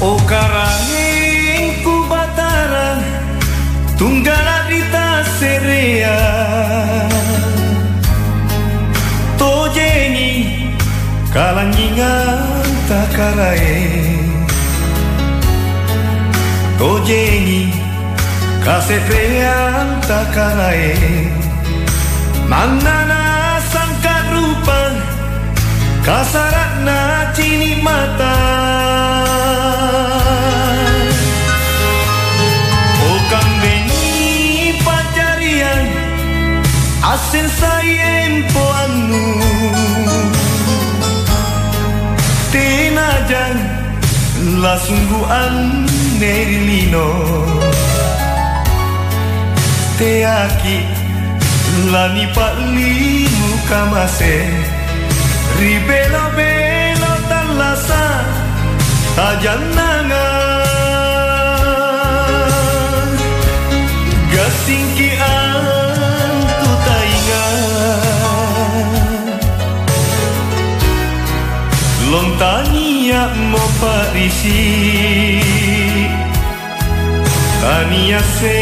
O karanging ku batara tunggala dita serea tojeni kalangingan takarae tojeni kaserean takarae manana sangka rupa kasaratna cini mata o kambeni pacarian asin sayem poanu tenajan la sungguhan nerilino te aki lani paklimu kamase ribelo-belo talasa tajanangan gasingkian tu taingan lontania mo parisi tania se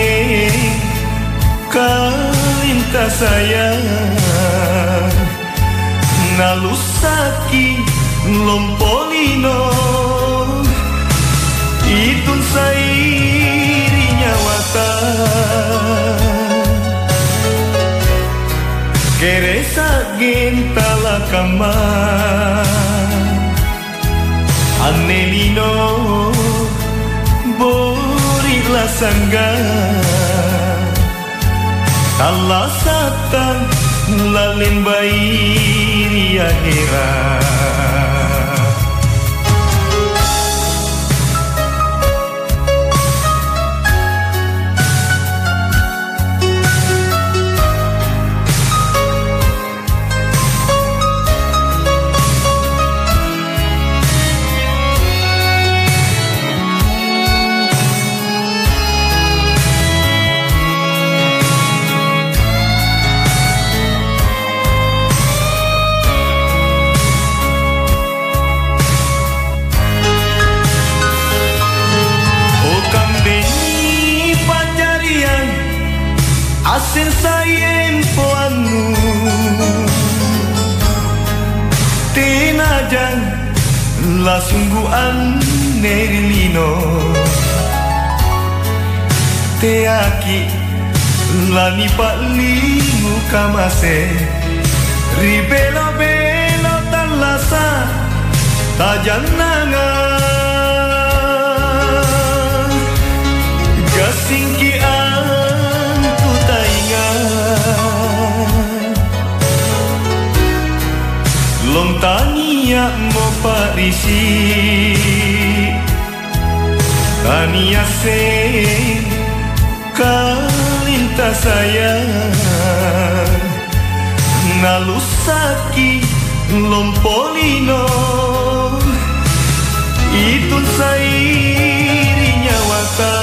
kalinta sayang nalusaki lompolino itun sairinya wata keresa gentala kama anelino borila sangga talasatan lalin bairi akhirat asin sayem poanu tenajan la sungguhan nerilino te aki lani paklimu kamase ribelo-belo talasa tajanangan gasingkian lontania mo parisi tania se kalinta sayang nalusaki lompolino itun sairinya wata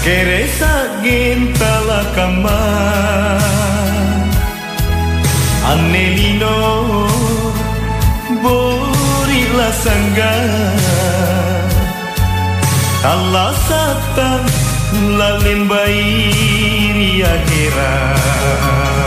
keresa gentala kama anelino borila sangga talasatan lalin bairi akhirat